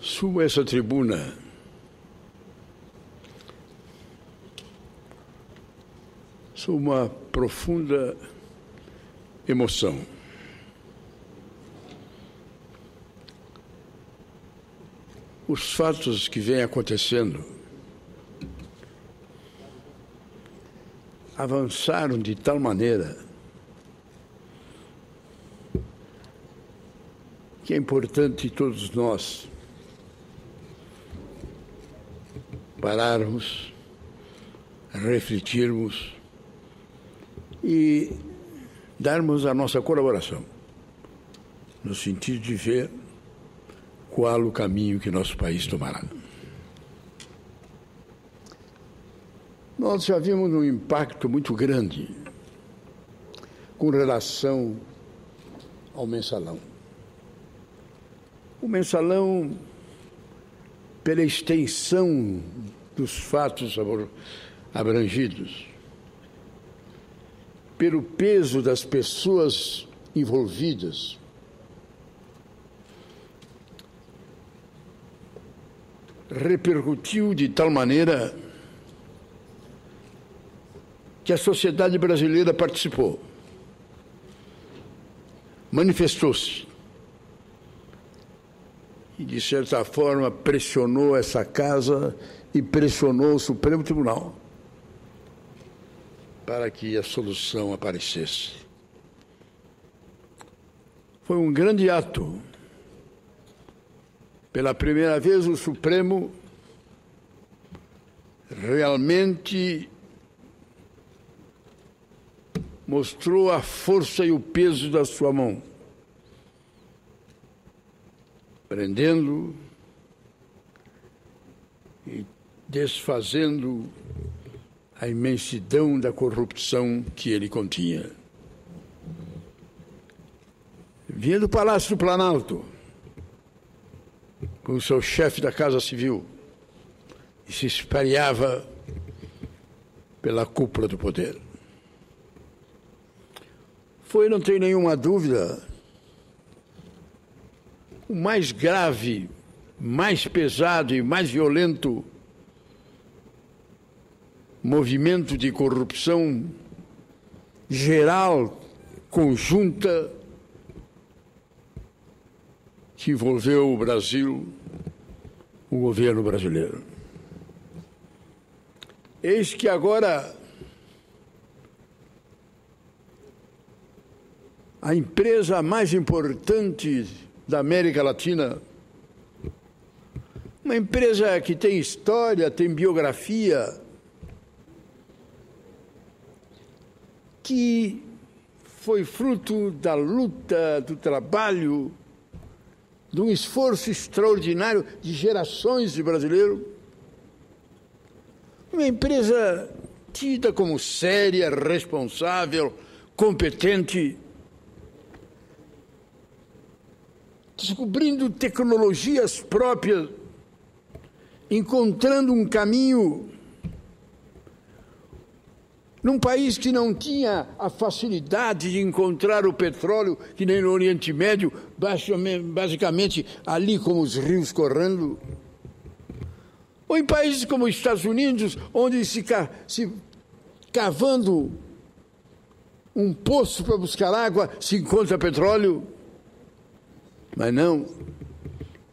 Subo a essa tribuna sob uma profunda emoção. Os fatos que vêm acontecendo avançaram de tal maneira que é importante todos nós pararmos, refletirmos e darmos a nossa colaboração, no sentido de ver qual o caminho que nosso país tomará. Nós já vimos um impacto muito grande com relação ao mensalão. O mensalão, pela extensão dos fatos abrangidos, pelo peso das pessoas envolvidas, repercutiu de tal maneira que a sociedade brasileira participou, manifestou-se e, de certa forma, pressionou essa casa e pressionou o Supremo Tribunal para que a solução aparecesse. Foi um grande ato. Pela primeira vez, o Supremo realmente mostrou a força e o peso da sua mão, prendendo e desfazendo a imensidão da corrupção que ele continha. Vinha do Palácio do Planalto, com o seu chefe da Casa Civil, e se espalhava pela cúpula do poder. Foi, não tem nenhuma dúvida, o mais grave, mais pesado e mais violento movimento de corrupção geral, conjunta, que envolveu o Brasil, o governo brasileiro. Eis que agora a empresa mais importante da América Latina, uma empresa que tem história, tem biografia, que foi fruto da luta, do trabalho, de um esforço extraordinário de gerações de brasileiros. Uma empresa tida como séria, responsável, competente, descobrindo tecnologias próprias, encontrando um caminho num país que não tinha a facilidade de encontrar o petróleo, que nem no Oriente Médio, basicamente ali como os rios correndo. Ou em países como os Estados Unidos, onde se cavando um poço para buscar água, se encontra petróleo. Mas não,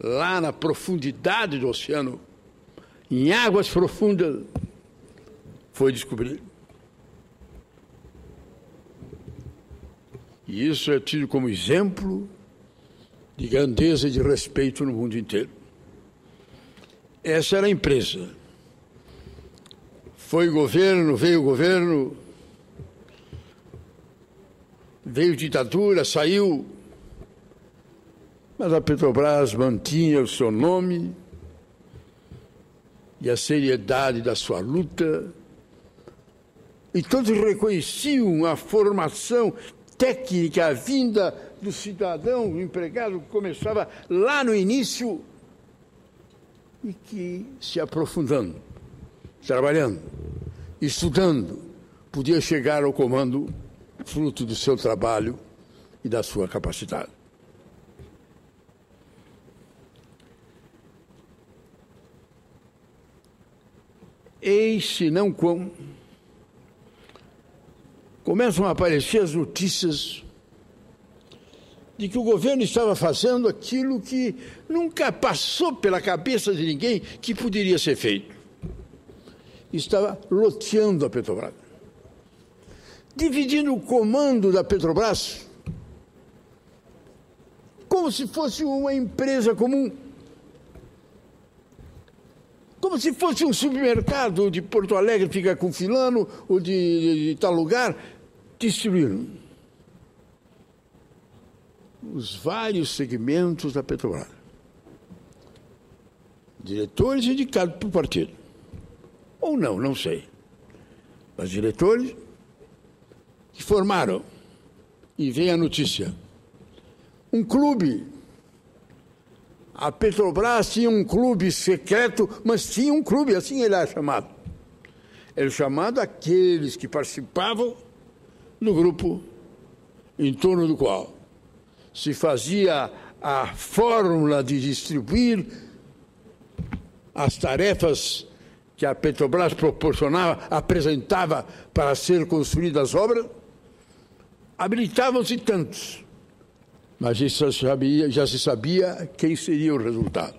lá na profundidade do oceano, em águas profundas, foi descobrido. E isso é tido como exemplo de grandeza e de respeito no mundo inteiro. Essa era a empresa. Foi governo, veio ditadura, saiu. Mas a Petrobras mantinha o seu nome e a seriedade da sua luta. E todos reconheciam a formação técnica, a vinda do cidadão, do empregado, que começava lá no início e que, se aprofundando, trabalhando, estudando, podia chegar ao comando fruto do seu trabalho e da sua capacidade. eis se não quão começam a aparecer as notícias de que o governo estava fazendo aquilo que nunca passou pela cabeça de ninguém que poderia ser feito. Estava loteando a Petrobras, dividindo o comando da Petrobras como se fosse uma empresa comum, como se fosse um supermercado de Porto Alegre, fica com fulano, ou de tal lugar, distribuindo os vários segmentos da Petrobras. Diretores indicados por partido. Ou não, não sei. Mas diretores que formaram, e vem a notícia, um clube. A Petrobras tinha um clube secreto, mas tinha um clube, assim ele era chamado. Era chamado aqueles que participavam no grupo em torno do qual se fazia a fórmula de distribuir as tarefas que a Petrobras proporcionava, apresentava para ser construídas as obras. Habilitavam-se tantos, mas já se sabia quem seria o resultado.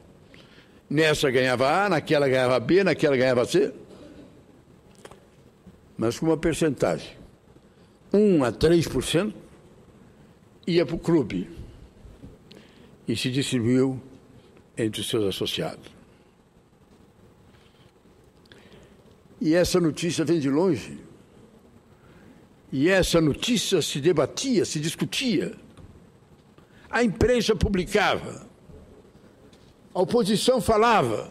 Nessa ganhava A, naquela ganhava B, naquela ganhava C, mas com uma percentagem, 1 a 3%, ia para o clube e se distribuiu entre os seus associados. E essa notícia vem de longe. E essa notícia se debatia, se discutia. A imprensa publicava. A oposição falava.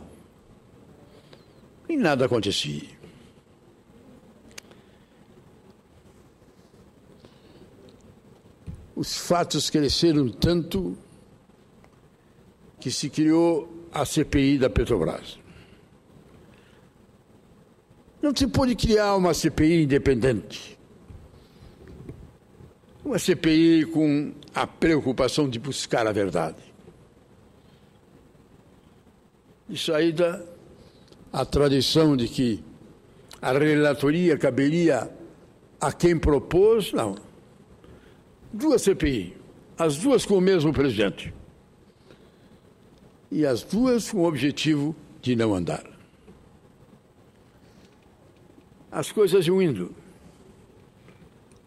E nada acontecia. Os fatos cresceram tanto que se criou a CPI da Petrobras. Não se pode criar uma CPI independente. Uma CPI com a preocupação de buscar a verdade. De saída, a tradição de que a relatoria caberia a quem propôs, não. 2 CPI, as 2 com o mesmo presidente. E as 2 com o objetivo de não andar. As coisas iam indo.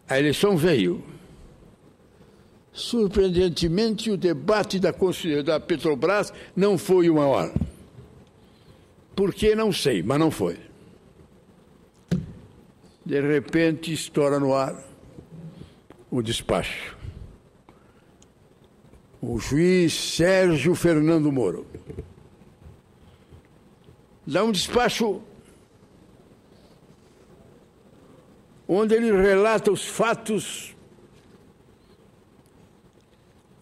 A eleição veio. Surpreendentemente, o debate da Petrobras não foi o maior. Por que? Não sei, mas não foi. De repente, estoura no ar o despacho. O juiz Sérgio Fernando Moro dá um despacho onde ele relata os fatos,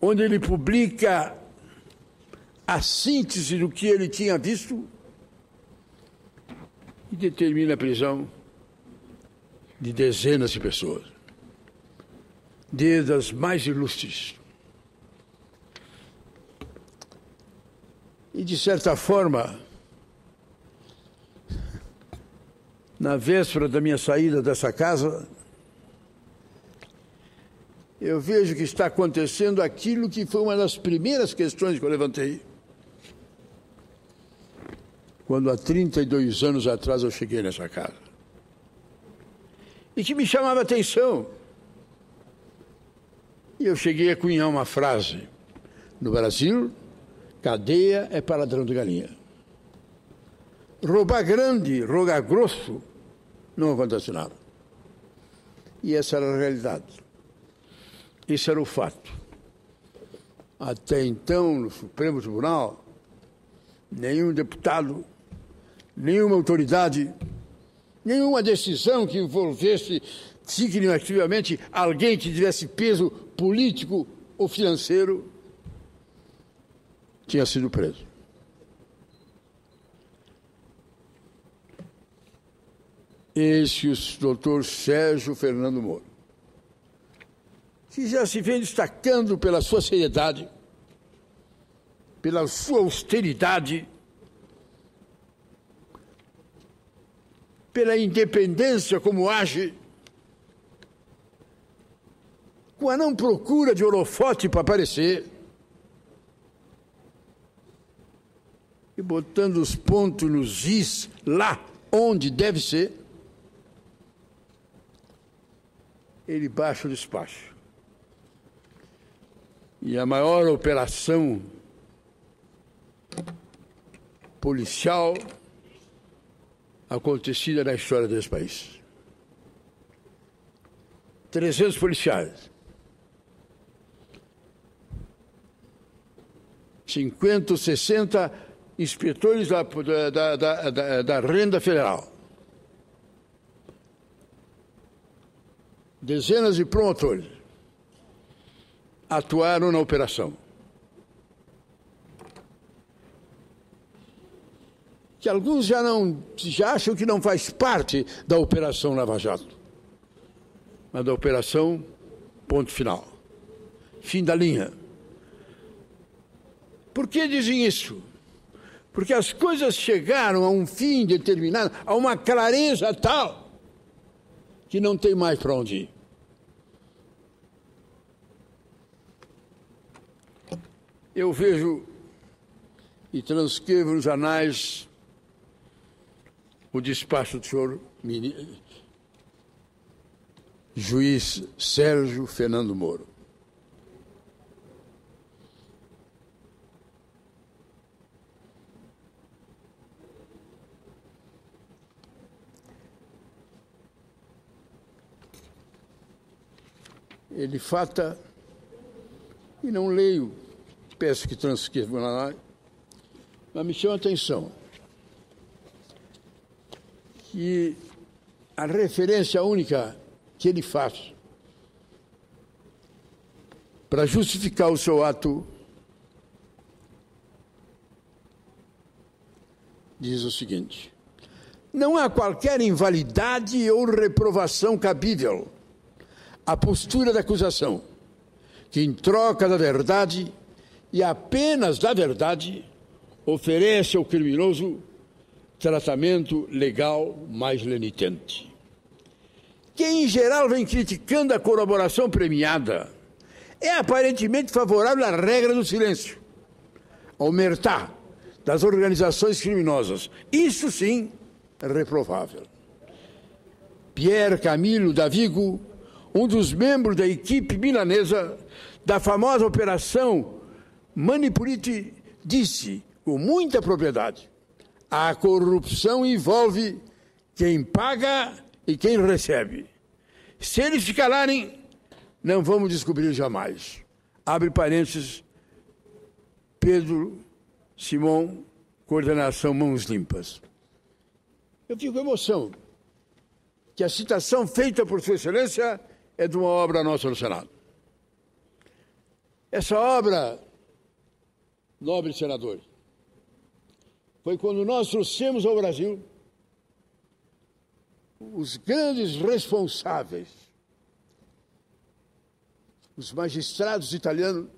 onde ele publica a síntese do que ele tinha visto e determina a prisão de dezenas de pessoas, desde as mais ilustres. E, de certa forma, na véspera da minha saída dessa casa, eu vejo que está acontecendo aquilo que foi uma das primeiras questões que eu levantei. Quando há 32 anos atrás eu cheguei nessa casa. E que me chamava a atenção. E eu cheguei a cunhar uma frase. No Brasil, cadeia é para ladrão de galinha. Roubar grande, roubar grosso, não acontece nada. E essa era a realidade. Esse era o fato. Até então, no Supremo Tribunal, nenhum deputado, nenhuma autoridade, nenhuma decisão que envolvesse significativamente alguém que tivesse peso político ou financeiro tinha sido preso. Esse o doutor Sérgio Fernando Moro, que já se vem destacando pela sua seriedade, pela sua austeridade, pela independência como age, com a não procura de holofote para aparecer, e botando os pontos nos is lá onde deve ser, ele baixa o despacho. E a maior operação policial acontecida na história desse país. 300 policiais. 50, 60 inspetores da Renda Federal. Dezenas de promotores atuaram na operação. Que alguns já acham que não faz parte da Operação Lava Jato, mas da Operação Ponto Final. Fim da linha. Por que dizem isso? Porque as coisas chegaram a um fim determinado, a uma clareza tal, que não tem mais para onde ir. Eu vejo e transcrevo nos anais o despacho do senhor juiz Sérgio Fernando Moro. Ele fata, e não leio, peço que transcrevam lá, mas me chama a atenção que a referência única que ele faz para justificar o seu ato diz o seguinte: não há qualquer invalidade ou reprovação cabível à postura da acusação, que em troca da verdade e apenas da verdade oferece ao criminoso tratamento legal mais lenitente. Quem, em geral, vem criticando a colaboração premiada é aparentemente favorável à regra do silêncio, ao omertá das organizações criminosas. Isso, sim, é reprovável. Pierre Camilo Davigo, um dos membros da equipe milanesa da famosa Operação Manipuriti, disse com muita propriedade: a corrupção envolve quem paga e quem recebe. Se eles se calarem, não vamos descobrir jamais. Abre parênteses, Pedro Simão, coordenação Mãos Limpas. Eu fico com emoção que a citação feita por Sua Excelência é de uma obra nossa no Senado. Essa obra, nobres senadores, foi quando nós trouxemos ao Brasil os grandes responsáveis, os magistrados italianos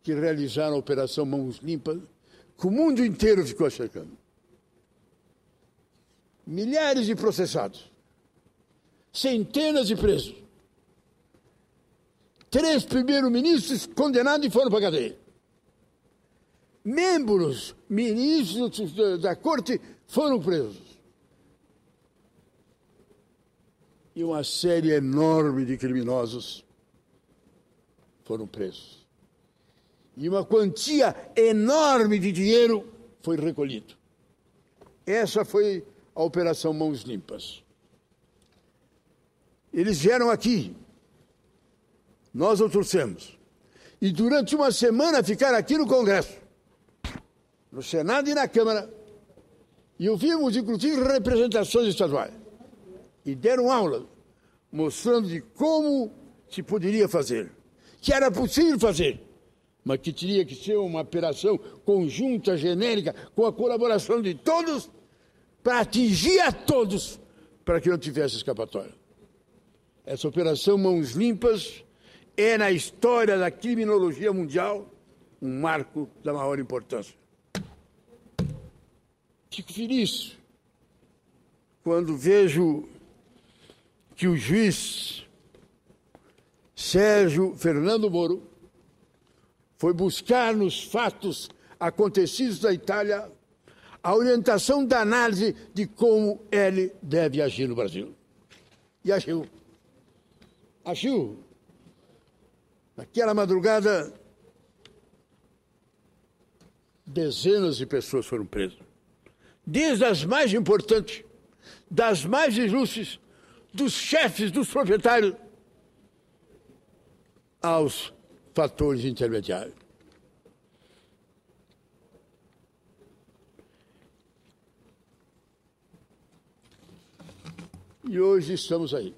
que realizaram a Operação Mãos Limpas, que o mundo inteiro ficou cercando. Milhares de processados, centenas de presos, 3 primeiros-ministros condenados e foram para a cadeia. Membros, ministros da corte foram presos. E uma série enorme de criminosos foram presos. E uma quantia enorme de dinheiro foi recolhido. Essa foi a Operação Mãos Limpas. Eles vieram aqui, nós o trouxemos. E durante uma semana ficaram aqui no Congresso, no Senado e na Câmara, e ouvimos, inclusive, representações estaduais. E deram aula, mostrando de como se poderia fazer, que era possível fazer, mas que teria que ser uma operação conjunta, genérica, com a colaboração de todos, para atingir a todos, para que não tivesse escapatória. Essa Operação Mãos Limpas é, na história da criminologia mundial, um marco da maior importância. Fico feliz quando vejo que o juiz Sérgio Fernando Moro foi buscar nos fatos acontecidos na Itália a orientação da análise de como ele deve agir no Brasil. E agiu. Agiu. Naquela madrugada, dezenas de pessoas foram presas. Desde as mais importantes, das mais ilustres, dos chefes, dos proprietários, aos fatores intermediários. E hoje estamos aí.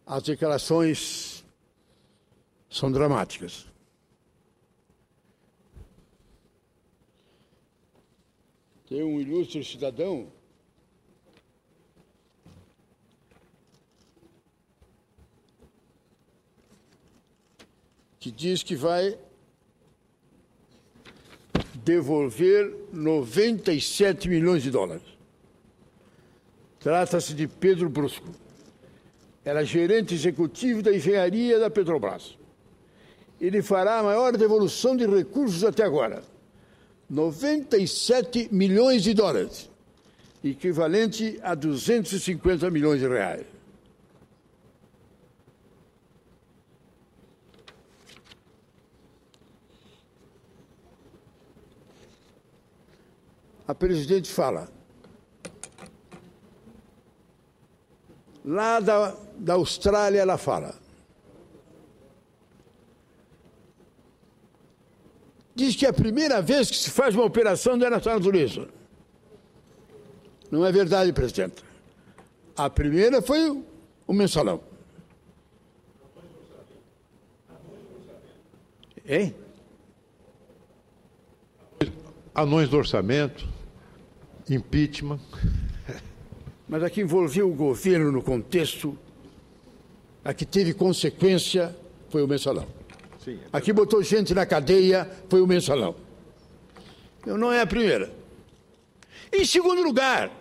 As declarações são dramáticas. Tem um ilustre cidadão que diz que vai devolver 97 milhões de dólares. Trata-se de Pedro Brusco. Era gerente executivo da engenharia da Petrobras. Ele fará a maior devolução de recursos até agora. 97 milhões de dólares, equivalente a 250 milhões de reais. A presidente fala, lá da Austrália ela fala, diz que é a primeira vez que se faz uma operação dessa natureza. Não é verdade, presidente. A primeira foi o mensalão. Hein? Anões do orçamento, impeachment. Mas a que envolveu o governo no contexto, a que teve consequência, foi o mensalão. Sim. A que botou gente na cadeia foi o mensalão. Então, não é a primeira. Em segundo lugar,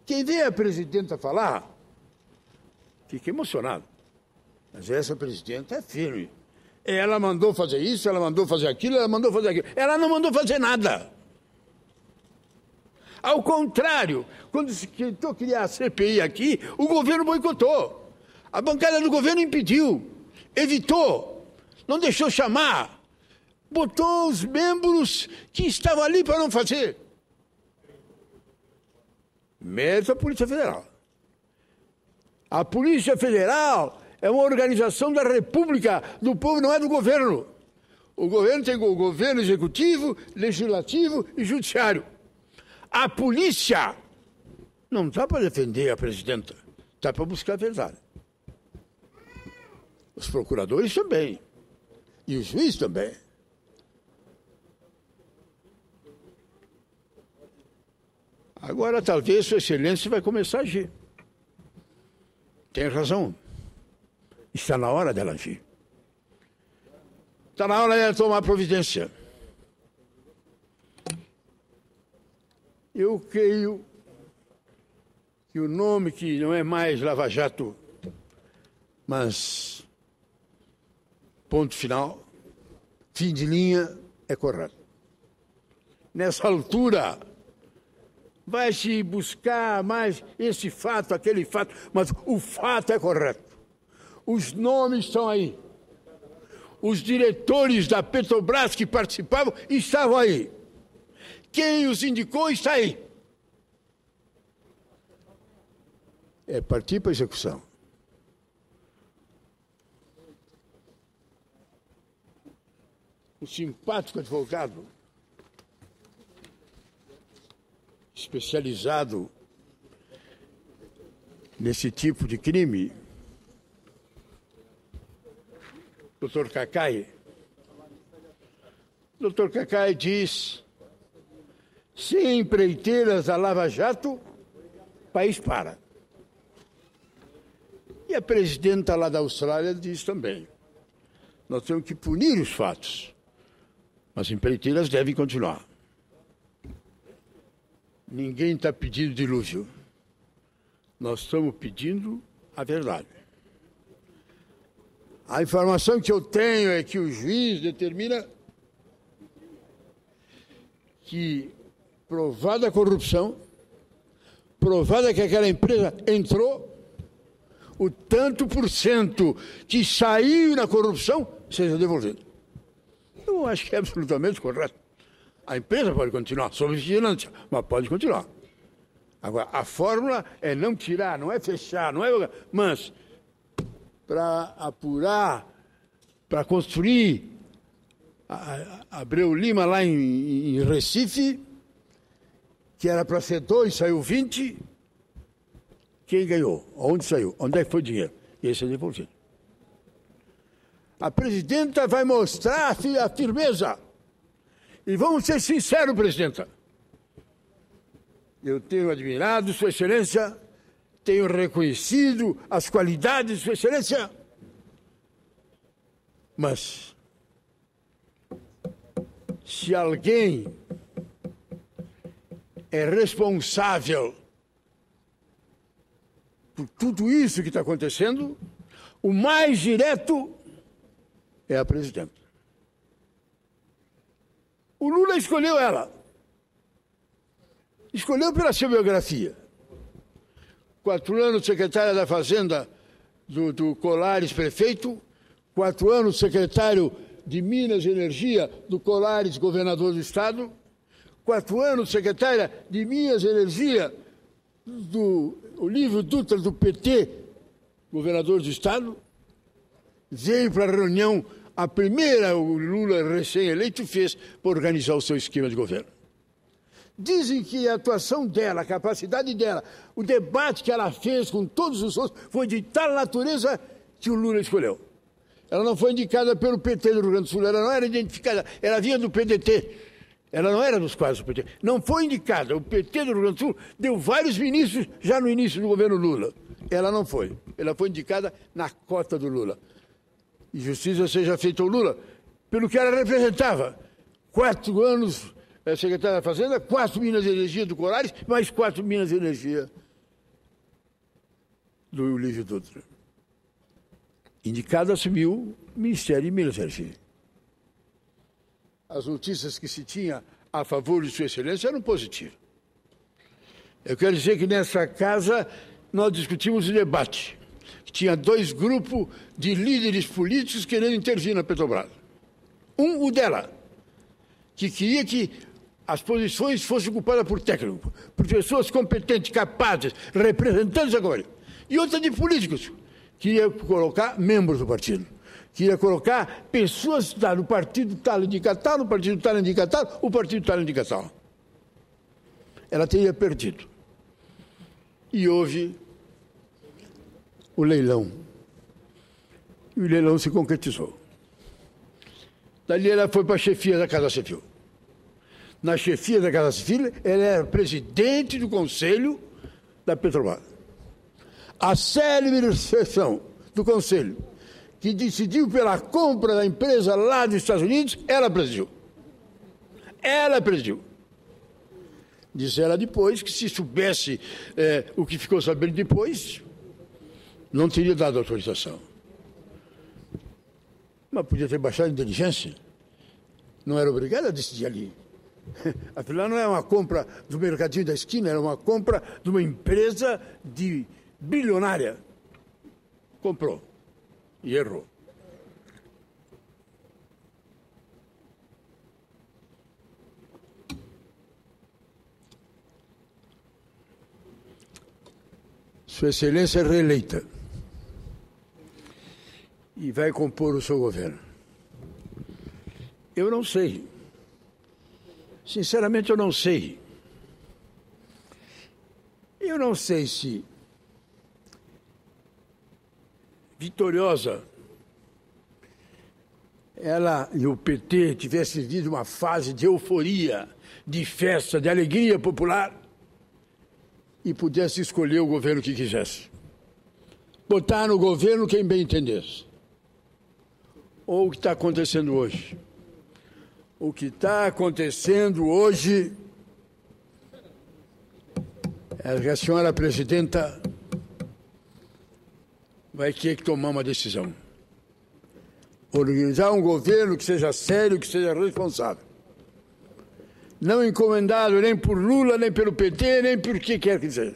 quem vê a presidenta falar, fica emocionado. Mas essa presidenta é firme. Ela mandou fazer isso, ela mandou fazer aquilo, ela mandou fazer aquilo. Ela não mandou fazer nada. Ao contrário, quando se tentou criar a CPI aqui, o governo boicotou. A bancada do governo impediu, evitou, não deixou chamar, botou os membros que estavam ali para não fazer. Mérito à Polícia Federal. A Polícia Federal é uma organização da República, do povo, não é do governo. O governo tem o governo executivo, legislativo e judiciário. A polícia não está para defender a presidenta, está para buscar a verdade. Os procuradores também. E o juiz também. Agora, talvez, Sua Excelência vai começar a agir. Tem razão. Está na hora dela agir. Está na hora dela tomar providência. Eu creio que o nome que não é mais Lava Jato, mas ponto final, fim de linha, é correto. Nessa altura, vai se buscar mais esse fato, aquele fato, mas o fato é correto. Os nomes estão aí. Os diretores da Petrobras que participavam estavam aí. Quem os indicou está aí. É partir para a execução. Um simpático advogado, especializado nesse tipo de crime, Dr. Cacai. Dr. Cacai diz: sem empreiteiras a Lava Jato, o país para. E a presidenta lá da Austrália diz também: nós temos que punir os fatos, As empreiteiras devem continuar. Ninguém está pedindo dilúvio. Nós estamos pedindo a verdade. A informação que eu tenho é que o juiz determina que, provada a corrupção, provada que aquela empresa entrou, o tanto por cento que saiu na corrupção seja devolvido. Eu acho que é absolutamente correto. A empresa pode continuar sob vigilância, mas pode continuar. Agora, a fórmula é não tirar, não é fechar, não é... Mas, para apurar, para construir Abreu Lima lá em Recife, que era para ser 2, saiu 20, quem ganhou? Onde saiu? Onde é que foi o dinheiro? Esse é devolvido. A presidenta vai mostrar a firmeza. E vamos ser sinceros, presidenta. Eu tenho admirado Sua Excelência, tenho reconhecido as qualidades de Sua Excelência, mas se alguém é responsável por tudo isso que está acontecendo, o mais direto é a presidenta. O Lula escolheu ela. Escolheu pela sua biografia. 4 anos secretária da Fazenda do Colares, prefeito. 4 anos secretário de Minas e Energia do Colares, governador do Estado. 4 anos secretária de Minas e Energia do Olívio Dutra, do PT, governador do Estado. Veio para a reunião, a primeira o Lula recém-eleito fez para organizar o seu esquema de governo. Dizem que a atuação dela, a capacidade dela, o debate que ela fez com todos os outros foi de tal natureza que o Lula escolheu. Ela não foi indicada pelo PT do Rio Grande do Sul, ela não era identificada, ela vinha do PDT, ela não era dos quadros do PT. Não foi indicada, o PT do Rio Grande do Sul deu vários ministros já no início do governo Lula. Ela não foi, ela foi indicada na cota do Lula. E justiça seja feita ao Lula, pelo que ela representava. 4 anos secretária da Fazenda, 4 Minas de Energia do Colares, mais 4 Minas de Energia do Olívio Dutra. Indicado assumiu o Ministério de Minas e Energia. As notícias que se tinha a favor de Sua Excelência eram positivas. Eu quero dizer que nessa casa nós discutimos o debate. Tinha 2 grupos de líderes políticos querendo intervir na Petrobras. O dela, que queria que as posições fossem ocupadas por técnicos, por pessoas competentes, capazes, representantes agora. E outra de políticos, queria colocar membros do partido. Queria colocar pessoas do partido tal indica tal, no partido tal indica tal, o partido tal indica tal. Ela teria perdido. E houve o leilão. E o leilão se concretizou. Dali ela foi para a chefia da Casa Civil. Na chefia da Casa Civil, ela era presidente do Conselho da Petrobras. A célebre sessão do Conselho, que decidiu pela compra da empresa lá dos Estados Unidos, ela presidiu. Ela presidiu. Disse ela depois que se soubesse o que ficou sabendo depois, não teria dado autorização. Mas podia ter baixado a inteligência. Não era obrigada a decidir ali. Afinal, não é uma compra do mercadinho da esquina, era uma compra de uma empresa bilionária. Comprou e errou. Sua Excelência é reeleita e vai compor o seu governo. Eu não sei. Sinceramente, eu não sei. Eu não sei se vitoriosa ela e o PT tivessem vivido uma fase de euforia, de festa, de alegria popular e pudesse escolher o governo que quisesse. Botar no governo quem bem entendesse. Ou o que está acontecendo hoje. O que está acontecendo hoje é que a senhora presidenta vai ter que tomar uma decisão. Organizar um governo que seja sério, que seja responsável. Não encomendado nem por Lula, nem pelo PT, nem por que quer que seja.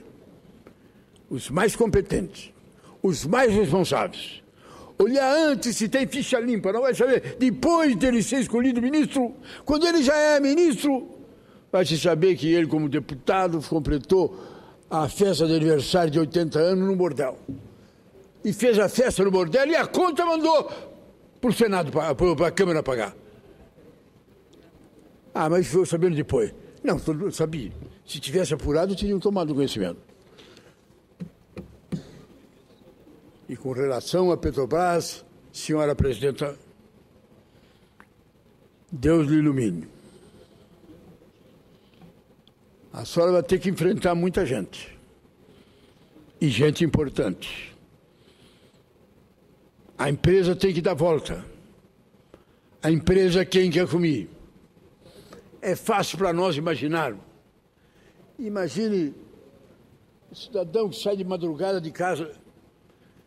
Os mais competentes, os mais responsáveis. Olhar antes se tem ficha limpa, não vai saber. Depois dele ser escolhido ministro, quando ele já é ministro, vai se saber que ele, como deputado, completou a festa de aniversário de 80 anos no bordel. E fez a festa no bordel e a conta mandou para o Senado, para a Câmara pagar. Ah, mas foi sabendo depois. Não, eu sabia. Se tivesse apurado, teriam tomado conhecimento. E com relação à Petrobras, senhora presidenta, Deus lhe ilumine. A senhora vai ter que enfrentar muita gente. E gente importante. A empresa tem que dar volta. A empresa quem quer comer. É fácil para nós imaginarmos. Imagine o cidadão que sai de madrugada de casa,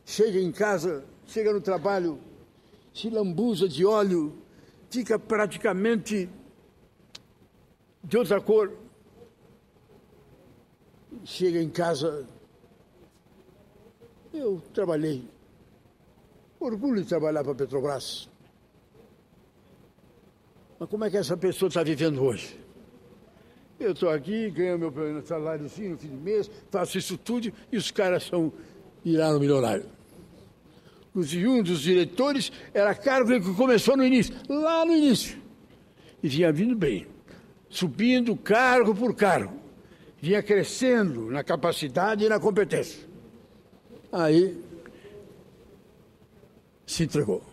chega em casa, chega no trabalho, se lambuza de óleo, fica praticamente de outra cor. Chega em casa, eu trabalhei. Orgulho de trabalhar para a Petrobras. Mas como é que essa pessoa está vivendo hoje? Eu estou aqui, ganho meu saláriozinho no fim do mês, faço isso tudo e os caras viraram milionário. Inclusive, um dos diretores era cargo que começou no início, lá no início. E vinha vindo bem, subindo cargo por cargo. Vinha crescendo na capacidade e na competência. Aí se entregou.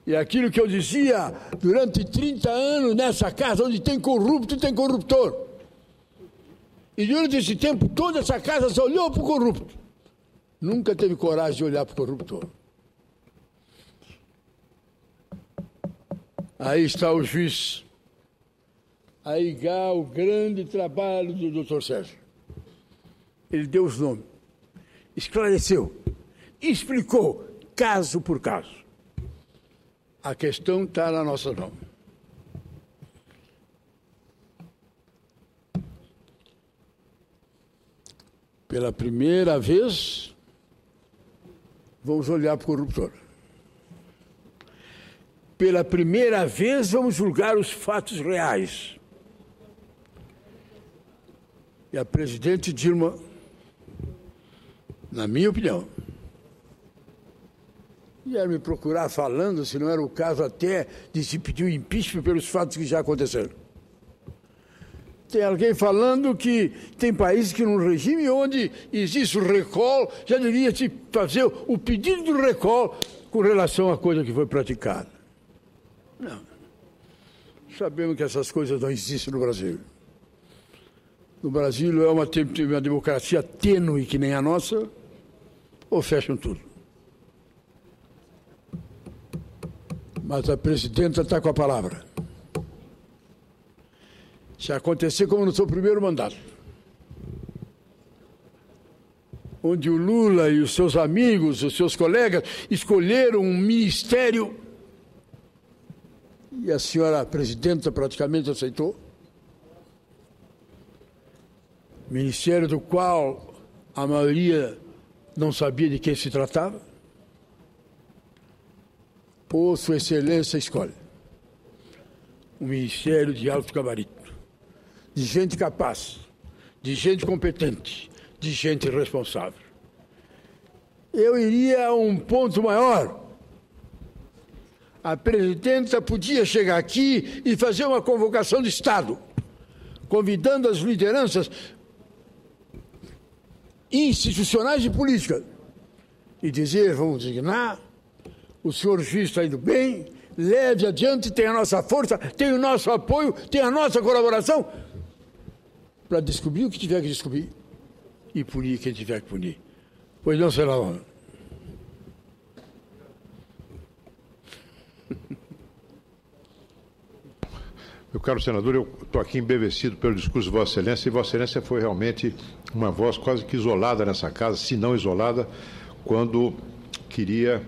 E aquilo que eu dizia durante 30 anos nessa casa, onde tem corrupto, tem corruptor. E durante esse tempo, toda essa casa só olhou para o corrupto. Nunca teve coragem de olhar para o corruptor. Aí está o juiz. Aí está o grande trabalho do doutor Sérgio. Ele deu os nomes, esclareceu, explicou, caso por caso. A questão está na nossa mão. Pela primeira vez, vamos olhar para o corruptor. Pela primeira vez, vamos julgar os fatos reais. E a presidente Dilma, na minha opinião, ia me procurar falando, se não era o caso até de se pedir o impeachment pelos fatos que já aconteceram. Tem alguém falando que tem países que num regime onde existe o recall, já deveria se fazer o pedido do recall com relação à coisa que foi praticada. Não. Sabemos que essas coisas não existem no Brasil. No Brasil é uma democracia tênue que nem a nossa, ou fecham tudo. Mas a presidenta está com a palavra. Se acontecer como no seu primeiro mandato, onde o Lula e os seus amigos, os seus colegas, escolheram um ministério e a senhora presidenta praticamente aceitou, ministério do qual a maioria não sabia de quem se tratava, ou Sua Excelência escolhe um ministério de alto gabarito, de gente capaz, de gente competente, de gente responsável. Eu iria a um ponto maior. A presidenta podia chegar aqui e fazer uma convocação de Estado, convidando as lideranças institucionais e políticas, e dizer, vamos designar, o senhor juiz está indo bem, leve adiante, tem a nossa força, tem o nosso apoio, tem a nossa colaboração, para descobrir o que tiver que descobrir e punir quem tiver que punir. Pois não, senador? Meu caro senador, eu estou aqui embevecido pelo discurso de Vossa Excelência, e Vossa Excelência foi realmente uma voz quase que isolada nessa casa, se não isolada, quando queria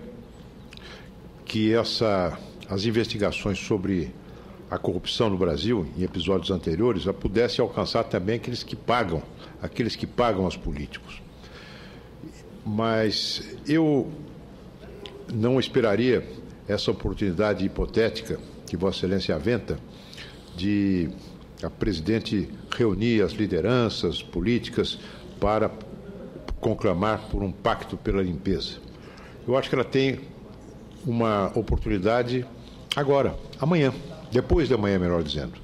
que as investigações sobre a corrupção no Brasil, em episódios anteriores, já pudessem alcançar também aqueles que pagam aos políticos. Mas eu não esperaria essa oportunidade hipotética que Vossa Excelência aventa de a presidente reunir as lideranças políticas para conclamar por um pacto pela limpeza. Eu acho que ela tem uma oportunidade agora, amanhã, depois de amanhã, melhor dizendo.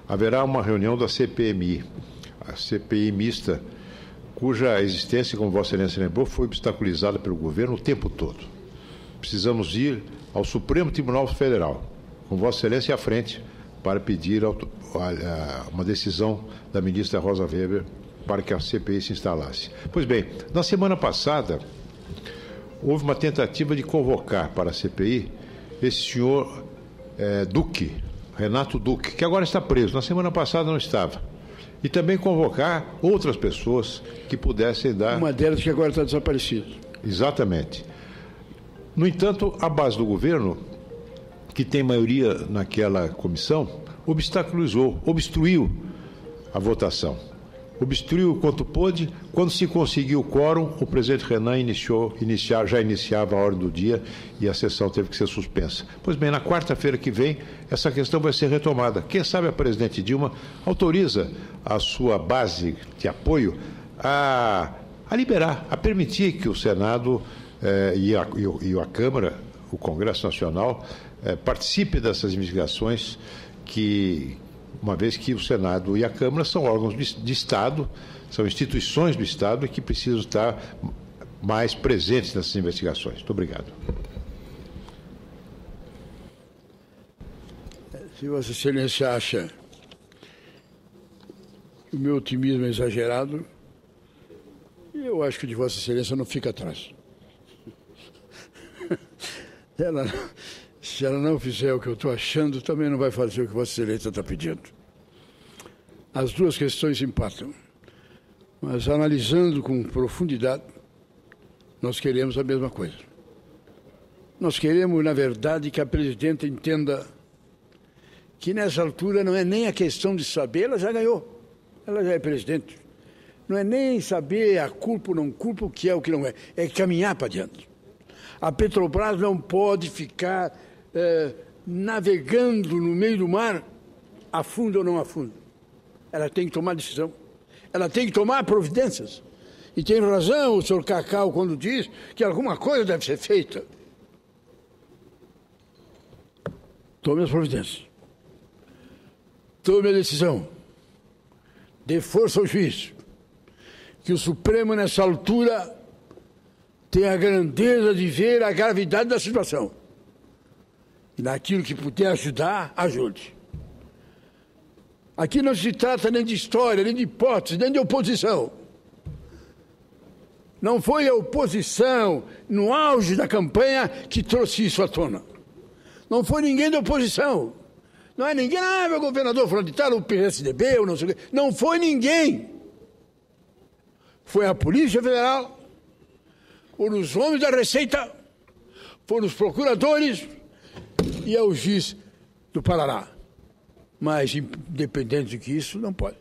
Haverá uma reunião da CPMI, a CPI mista, cuja existência, como Vossa Excelência lembrou, foi obstaculizada pelo governo o tempo todo. Precisamos ir ao Supremo Tribunal Federal, com Vossa Excelência à frente, para pedir uma decisão da ministra Rosa Weber para que a CPI se instalasse. Pois bem, na semana passada, houve uma tentativa de convocar para a CPI esse senhor Duque, Renato Duque, que agora está preso. Na semana passada não estava. E também convocar outras pessoas que pudessem dar... Uma delas que agora está desaparecida. Exatamente. No entanto, a base do governo, que tem maioria naquela comissão, obstruiu a votação. Obstruiu quanto pôde. Quando se conseguiu o quórum, o presidente Renan já iniciava a ordem do dia e a sessão teve que ser suspensa. Pois bem, na quarta-feira que vem, essa questão vai ser retomada. Quem sabe a presidente Dilma autoriza a sua base de apoio a liberar, a permitir que o Senado e a Câmara, o Congresso Nacional, participe dessas investigações, que, uma vez que o Senado e a Câmara são órgãos de Estado, são instituições do Estado e que precisam estar mais presentes nessas investigações. Muito obrigado. Se Vossa Excelência acha que o meu otimismo é exagerado, eu acho que de Vossa Excelência não fica atrás. Se ela não fizer o que eu estou achando, também não vai fazer o que Vossa Excelência está pedindo. As duas questões empatam. Mas, analisando com profundidade, nós queremos a mesma coisa. Nós queremos, na verdade, que a presidenta entenda que, nessa altura, não é nem a questão de saber, ela já ganhou. Ela já é presidente. Não é nem saber a culpa ou não culpa, o que é o que não é. É caminhar para diante. A Petrobras não pode ficar navegando no meio do mar, afunda ou não afunda. Ela tem que tomar decisão. Ela tem que tomar providências. E tem razão o senhor Cacau quando diz que alguma coisa deve ser feita. Tome as providências. Tome a decisão. Dê força ao juiz. Que o Supremo, nessa altura, tenha a grandeza de ver a gravidade da situação. E naquilo que puder ajudar, ajude. Aqui não se trata nem de história, nem de hipótese, nem de oposição. Não foi a oposição, no auge da campanha, que trouxe isso à tona. Não foi ninguém da oposição. Não é ninguém, meu governador falando de tal, o PSDB, ou não sei o quê. Não foi ninguém. Foi a Polícia Federal, foram os homens da Receita, foram os procuradores e é o juiz do Paraná. Mas, independente de que isso, não pode.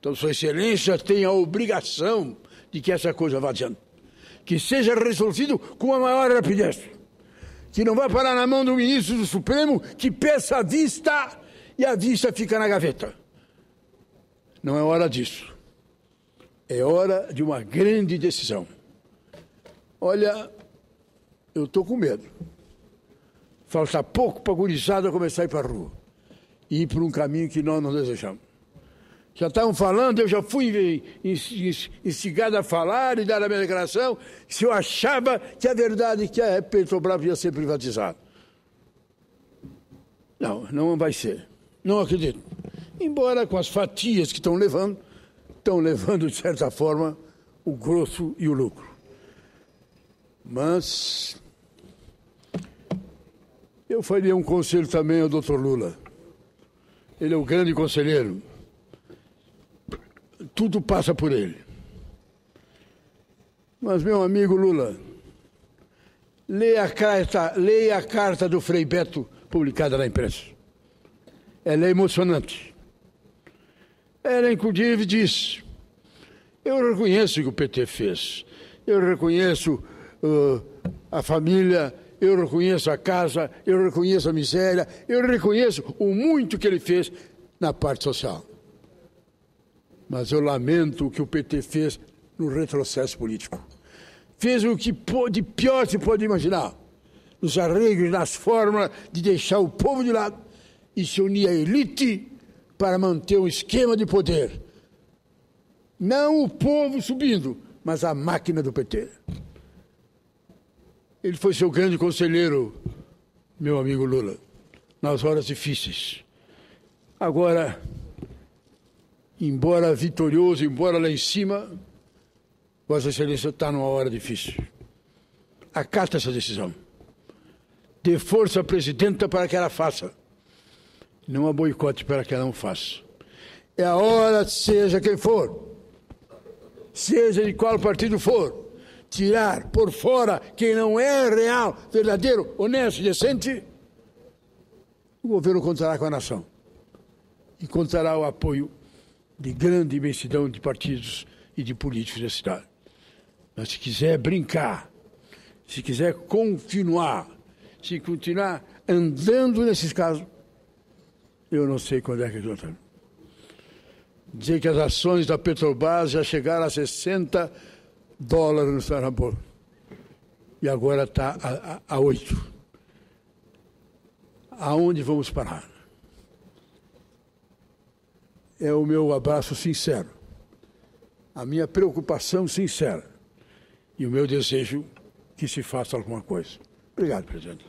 Então, Sua Excelência tem a obrigação de que essa coisa vá adiante. Que seja resolvido com a maior rapidez. Que não vá parar na mão do ministro do Supremo que peça a vista e a vista fica na gaveta. Não é hora disso. É hora de uma grande decisão. Olha, eu estou com medo. Falta pouco para a gurizada começar a ir para a rua. E ir por um caminho que nós não desejamos. Já estavam falando, eu já fui instigado a falar e dar a minha declaração, se eu achava que a verdade é que a Petrobras ia ser privatizada. Não, não vai ser. Não acredito. Embora com as fatias que estão levando de certa forma o grosso e o lucro. Mas eu faria um conselho também ao Dr. Lula. Ele é o grande conselheiro. Tudo passa por ele. Mas, meu amigo Lula, leia a carta do Frei Beto publicada na imprensa. Ela é emocionante. Ela, inclusive, diz: eu reconheço o que o PT fez, eu reconheço a família, eu reconheço a casa, eu reconheço a miséria, eu reconheço o muito que ele fez na parte social. Mas eu lamento o que o PT fez no retrocesso político. Fez o que de pior se pode imaginar, nos arreglos, nas fórmulas de deixar o povo de lado e se unir à elite para manter um esquema de poder. Não o povo subindo, mas a máquina do PT. Ele foi seu grande conselheiro, meu amigo Lula, nas horas difíceis. Agora, embora vitorioso, embora lá em cima, Vossa Excelência está numa hora difícil. Acata essa decisão. Dê força à presidenta para que ela faça. Não a boicote para que ela não faça. É a hora, seja quem for, seja de qual partido for, tirar por fora quem não é real, verdadeiro, honesto e decente. O governo contará com a nação. E contará o apoio de grande imensidão de partidos e de políticos da cidade. Mas se quiser brincar, se quiser continuar, se continuar andando nesses casos, eu não sei quando é que eu estou. Dizer que as ações da Petrobras já chegaram a $60 no Sarrabol. E agora está a 8. Aonde vamos parar? É o meu abraço sincero, a minha preocupação sincera e o meu desejo que se faça alguma coisa. Obrigado, presidente.